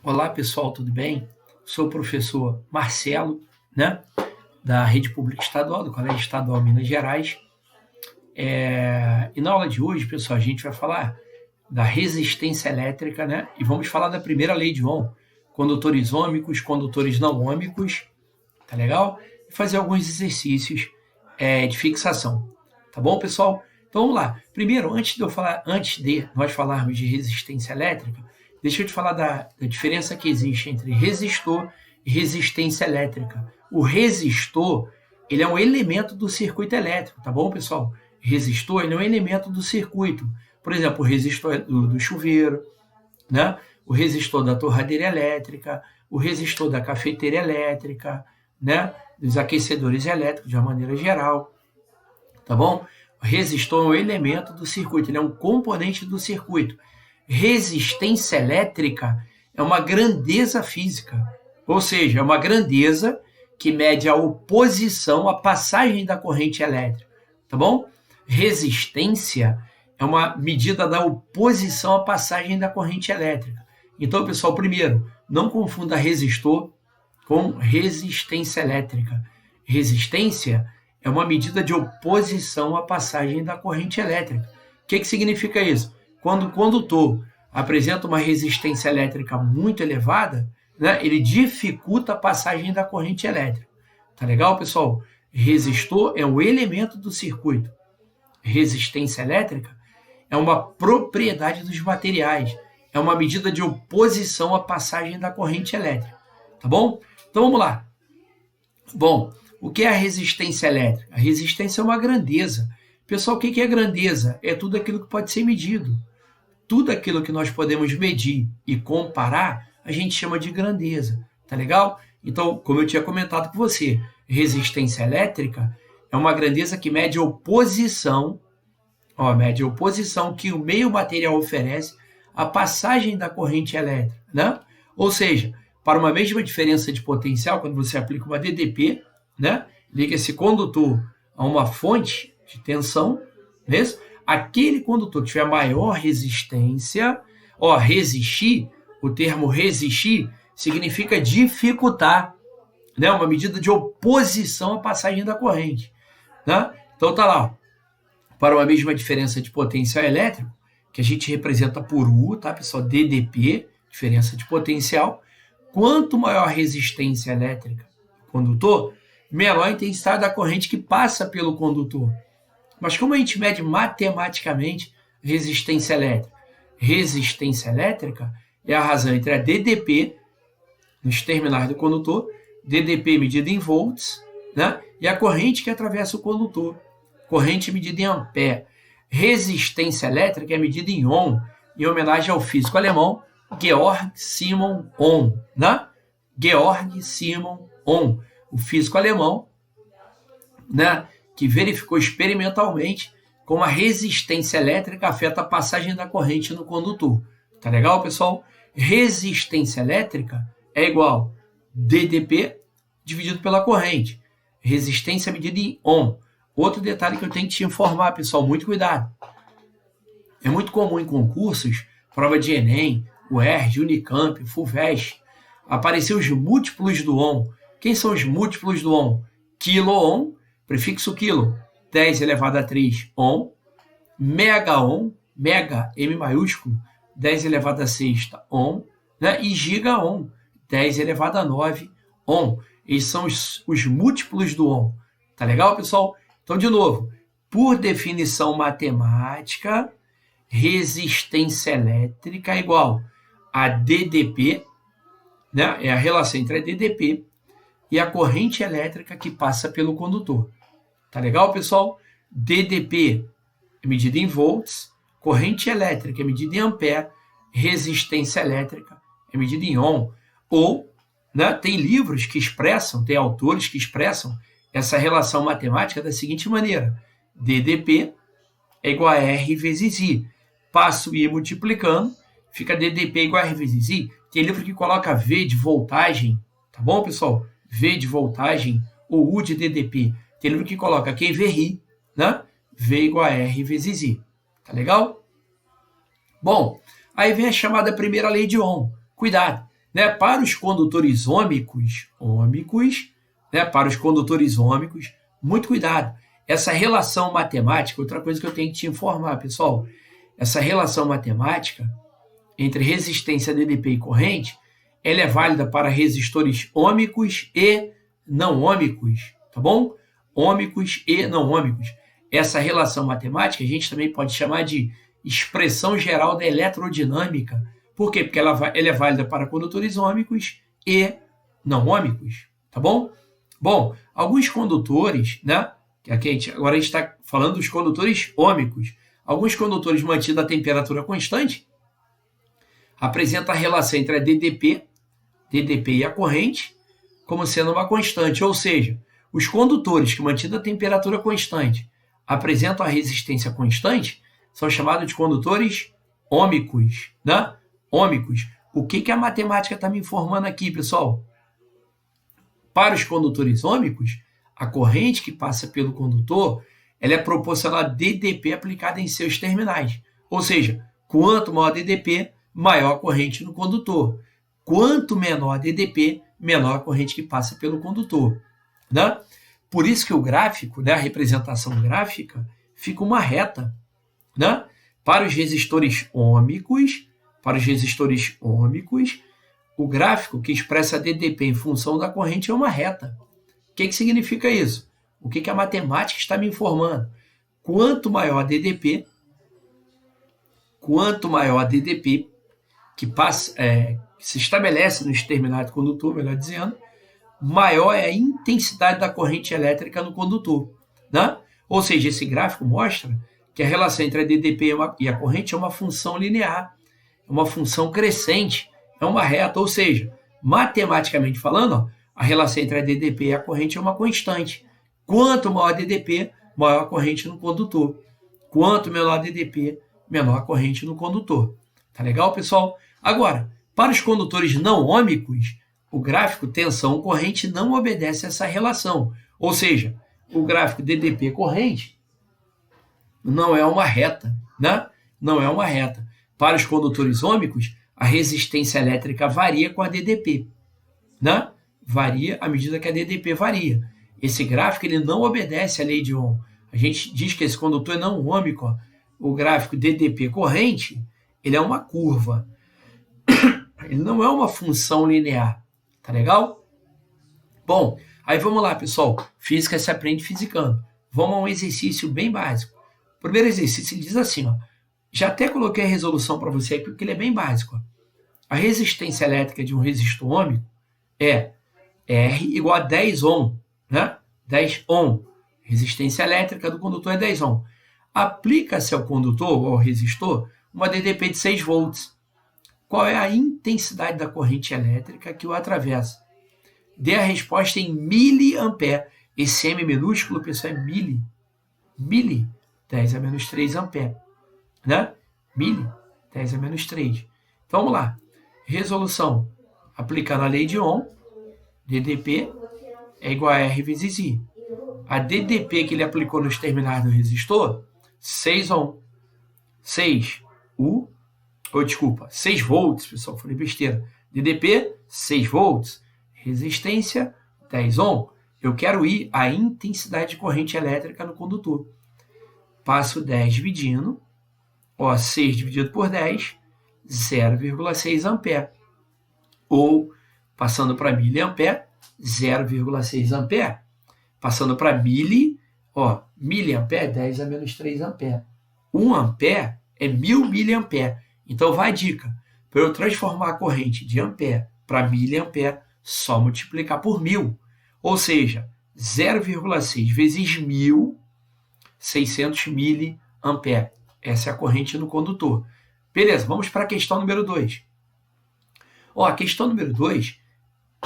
Olá, pessoal, tudo bem? Sou o professor Marcelo, né, da Rede Pública Estadual, do Colégio Estadual Minas Gerais. E na aula de hoje, pessoal, a gente vai falar da resistência elétrica, né, e vamos falar da primeira lei de Ohm, condutores ôhmicos, condutores não ôhmicos, tá legal? E fazer alguns exercícios de fixação, tá bom, pessoal? Então vamos lá. Primeiro, antes de nós falarmos de resistência elétrica, deixa eu te falar da diferença que existe entre resistor e resistência elétrica. O resistor, ele é um elemento do circuito elétrico, tá bom, pessoal? Resistor, ele é um elemento do circuito. Por exemplo, o resistor do chuveiro, né? O resistor da torradeira elétrica, o resistor da cafeteira elétrica, né? Dos aquecedores elétricos, de uma maneira geral, tá bom? O resistor é um elemento do circuito, ele é um componente do circuito. Resistência elétrica é uma grandeza física, ou seja, é uma grandeza que mede a oposição à passagem da corrente elétrica, tá bom? Resistência é uma medida da oposição à passagem da corrente elétrica. Então, pessoal, primeiro, não confunda resistor com resistência elétrica. Resistência é uma medida de oposição à passagem da corrente elétrica. O que significa isso? Quando o condutor apresenta uma resistência elétrica muito elevada, né, ele dificulta a passagem da corrente elétrica. Tá legal, pessoal? Resistor é um elemento do circuito. Resistência elétrica é uma propriedade dos materiais, é uma medida de oposição à passagem da corrente elétrica. Tá bom? Então vamos lá. Bom, o que é a resistência elétrica? A resistência é uma grandeza. Pessoal, o que é grandeza? É tudo aquilo que pode ser medido. Tudo aquilo que nós podemos medir e comparar, a gente chama de grandeza. Tá legal? Então, como eu tinha comentado com você, resistência elétrica é uma grandeza que mede a oposição, mede a oposição que o meio material oferece à passagem da corrente elétrica, né? Ou seja, para uma mesma diferença de potencial, quando você aplica uma DDP, né, liga esse condutor a uma fonte de tensão, mesmo, aquele condutor que tiver maior resistência, resistir, o termo resistir significa dificultar, né, uma medida de oposição à passagem da corrente, né? Então tá lá, para uma mesma diferença de potencial elétrico, que a gente representa por U, tá, pessoal? DDP, diferença de potencial. Quanto maior a resistência elétrica do condutor, menor a intensidade da corrente que passa pelo condutor. Mas como a gente mede matematicamente resistência elétrica? Resistência elétrica é a razão entre a DDP, nos terminais do condutor, DDP medida em volts, né? E a corrente que atravessa o condutor, corrente medida em ampere. Resistência elétrica é medida em ohm, em homenagem ao físico alemão Georg Simon Ohm, né? Georg Simon Ohm, o físico alemão, né, que verificou experimentalmente como a resistência elétrica afeta a passagem da corrente no condutor. Tá legal, pessoal? Resistência elétrica é igual DDP dividido pela corrente. Resistência medida em ohm. Outro detalhe que eu tenho que te informar, pessoal, muito cuidado. É muito comum em concursos, prova de Enem, UERJ, Unicamp, FUVEST, aparecer os múltiplos do ohm. Quem são os múltiplos do ohm? Quilo-ohm, prefixo quilo, 10 elevado a 3 ohm. Mega-ohm, mega, M maiúsculo, 10 elevado a 6 ohm. Né? E giga-ohm, 10 elevado a 9 ohm. Esses são os múltiplos do ohm. Tá legal, pessoal? Então, de novo, por definição matemática, resistência elétrica é igual a DDP, né? É a relação entre a DDP e a corrente elétrica que passa pelo condutor. Tá legal, pessoal? DDP é medida em volts, corrente elétrica é medida em ampere, resistência elétrica é medida em ohm. Ou, né, tem livros que expressam, tem autores que expressam essa relação matemática da seguinte maneira: DDP é igual a R vezes I. Passo I multiplicando, fica DDP igual a R vezes I. Tem livro que coloca V de voltagem, tá bom, pessoal? V de voltagem ou U de DDP. Tem livro que coloca QVRI, né? V igual a R vezes I. Tá legal? Bom, Aí vem a chamada primeira lei de Ohm. Cuidado, né? Para os condutores ômicos, né? Para os condutores ômicos, muito cuidado. Essa relação matemática, outra coisa que eu tenho que te informar, pessoal, essa relação matemática entre resistência DDP e corrente, ela é válida para resistores ômicos e não ômicos, tá bom? Ômicos e não ômicos. Essa relação matemática a gente também pode chamar de expressão geral da eletrodinâmica. Por quê? Porque ela é válida para condutores ômicos e não ômicos, tá bom? Bom, alguns condutores, né? Agora a gente está falando dos condutores ômicos. Alguns condutores mantidos a temperatura constante apresentam a relação entre a DDP e a corrente como sendo uma constante, ou seja, os condutores que mantidos a temperatura constante apresentam a resistência constante são chamados de condutores ômicos, né? Ômicos. O que a matemática está me informando aqui, pessoal? Para os condutores ômicos, a corrente que passa pelo condutor ela é proporcional a DDP aplicada em seus terminais. Ou seja, quanto maior a DDP, maior a corrente no condutor. Quanto menor a DDP, menor a corrente que passa pelo condutor. Né? Por isso que o gráfico, né, a representação gráfica, fica uma reta. Né? Para os resistores ômicos, o gráfico que expressa a DDP em função da corrente é uma reta. O que significa isso? O que a matemática está me informando? Quanto maior a DDP que passa, que se estabelece nos terminais do condutor, melhor dizendo, maior é a intensidade da corrente elétrica no condutor. Né? Ou seja, esse gráfico mostra que a relação entre a DDP e a corrente é uma função linear, é uma função crescente, é uma reta, ou seja, matematicamente falando, ó, a relação entre a DDP e a corrente é uma constante. Quanto maior a DDP, maior a corrente no condutor. Quanto menor a DDP, menor a corrente no condutor. Tá legal, pessoal? Agora, para os condutores não ômicos, o gráfico tensão-corrente não obedece a essa relação. Ou seja, o gráfico DDP-corrente não é uma reta, né? Não é uma reta. Para os condutores ômicos, a resistência elétrica varia com a DDP, né? Varia à medida que a DDP varia. Esse gráfico ele não obedece à lei de Ohm. A gente diz que esse condutor é não ômico. Ó. O gráfico DDP corrente, ele é uma curva. Ele não é uma função linear. Tá legal? Bom, aí vamos lá, pessoal. Física se aprende fisicando. Vamos a um exercício bem básico. O primeiro exercício ele diz assim, ó. Já até coloquei a resolução para você aqui, porque ele é bem básico. Ó. A resistência elétrica de um resistor ômico é R igual a 10 ohm. Né? 10 ohm. Resistência elétrica do condutor é 10 ohm. Aplica-se ao condutor ou ao resistor uma DDP de 6 volts. Qual é a intensidade da corrente elétrica que o atravessa? Dê a resposta em miliampere. Esse M minúsculo, pessoal, é mili. 10 a menos 3 ampere. Né? 10 a menos 3. Então, vamos lá. Resolução. Aplicando a lei de Ohm, DDP é igual a R vezes I. A DDP que ele aplicou nos terminais do resistor, 6 ohm. 6 volts, pessoal, falei besteira. DDP, 6 volts. Resistência, 10 ohm. Eu quero ir a intensidade de corrente elétrica no condutor. Passo 10 dividindo. 6 dividido por 10, 0,6 ampere. Ou, passando para miliampere, 0,6 ampere. Passando para miliampere, 10 a menos 3 ampere. 1 ampere é 1000 miliampere. Então, vai a dica. Para eu transformar a corrente de ampere para miliampere, só multiplicar por 1000. Ou seja, 0,6 vezes 1000, 600 miliampere. Essa é a corrente no condutor. Beleza, vamos para a questão número 2. A questão número 2,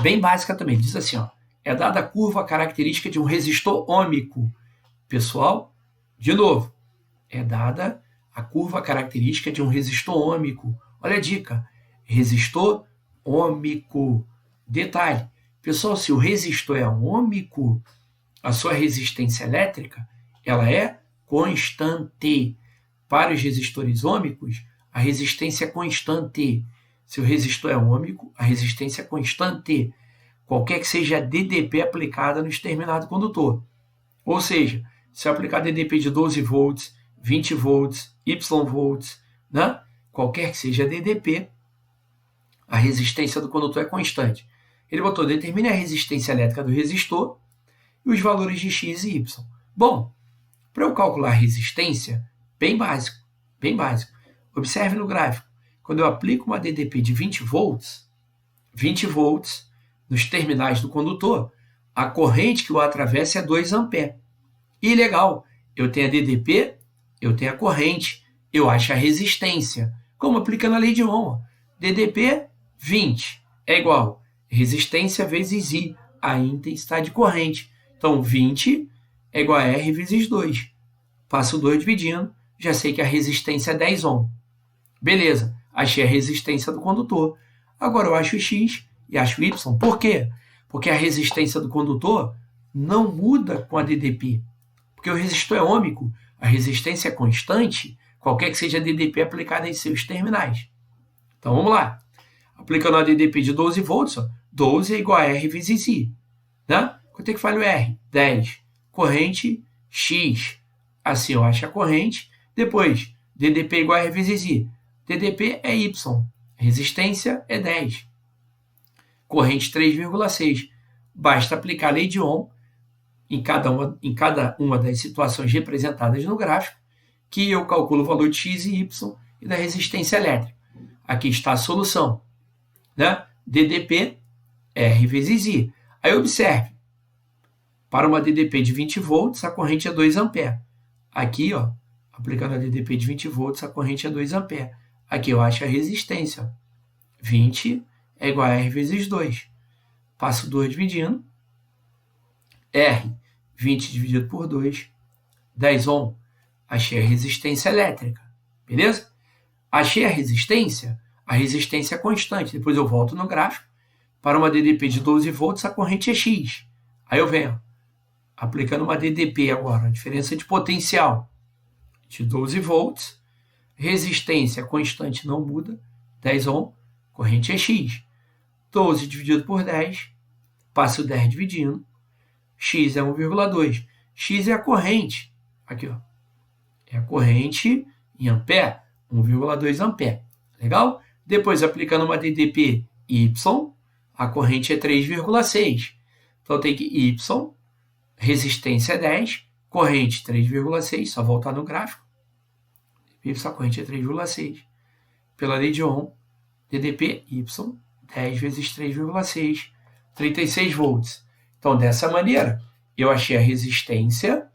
bem básica também, diz assim, ó, é dada a curva característica de um resistor ômico. Pessoal, de novo, é dada a curva característica de um resistor ômico. Olha a dica, resistor ômico. Detalhe, pessoal, se o resistor é ômico, a sua resistência elétrica ela é constante. Para os resistores ômicos, a resistência constante. Se o resistor é ômico, a resistência constante, qualquer que seja a DDP aplicada nos terminais do condutor. Ou seja, se eu aplicar DDP de 12 volts, 20 volts, Y volts, né? Qualquer que seja a DDP, a resistência do condutor é constante. Ele botou, determine a resistência elétrica do resistor e os valores de X e Y. Bom, para eu calcular a resistência, bem básico. Observe no gráfico. Quando eu aplico uma DDP de 20 volts nos terminais do condutor, a corrente que o atravessa é 2 amperes. E legal, eu tenho a DDP, eu tenho a corrente, eu acho a resistência. Como aplica na lei de Ohm. DDP 20 é igual resistência vezes I, a intensidade de corrente. Então, 20 é igual a R vezes 2. Passo 2 dividindo, já sei que a resistência é 10 ohm. Beleza, achei a resistência do condutor. Agora eu acho o X e acho o Y. Por quê? Porque a resistência do condutor não muda com a DDP. Porque o resistor é ômico, a resistência é constante, qualquer que seja a DDP aplicada em seus terminais. Então vamos lá. Aplicando a DDP de 12 volts, 12 é igual a R vezes I. Né? Quanto é que vale o R? 10. Corrente X. Assim eu acho a corrente. Depois, DDP igual a R vezes I. DDP é Y. Resistência é 10. Corrente 3,6. Basta aplicar a lei de Ohm em cada uma das situações representadas no gráfico, que eu calculo o valor de X e Y e da resistência elétrica. Aqui está a solução. Né? DDP, R vezes I. Aí observe. Para uma DDP de 20 volts, a corrente é 2 amperes. Aqui, aplicando a DDP de 20 volts, a corrente é 2 amperes. Aqui eu acho a resistência. 20 é igual a R vezes 2. Passo 2 dividindo. R, 20 dividido por 2, 10 ohm. Achei a resistência elétrica. Beleza? Achei a resistência é constante. Depois eu volto no gráfico. Para uma DDP de 12 volts, a corrente é X. Aí eu venho aplicando uma DDP agora, a diferença de potencial de 12 volts, resistência constante não muda, 10 ohm, corrente é X. 12 dividido por 10, passo 10 dividindo, X é 1,2. X é a corrente, aqui é a corrente em ampere, 1,2 ampere. Legal? Depois, aplicando uma DDP Y, a corrente é 3,6. Então, tem que Y, resistência é 10, corrente 3,6, só voltar no gráfico. Y, a corrente é 3,6. Pela lei de Ohm, DDP Y, 10 vezes 3,6, 36 volts. Então, dessa maneira, eu achei a resistência,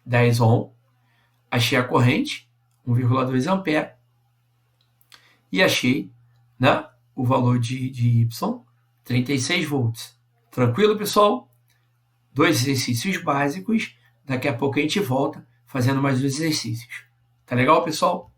10 ohm, achei a corrente, 1,2 ampere, e achei, né, o valor de Y, 36 volts. Tranquilo, pessoal? 2 exercícios básicos. Daqui a pouco a gente volta fazendo mais 2 exercícios. Tá legal, pessoal?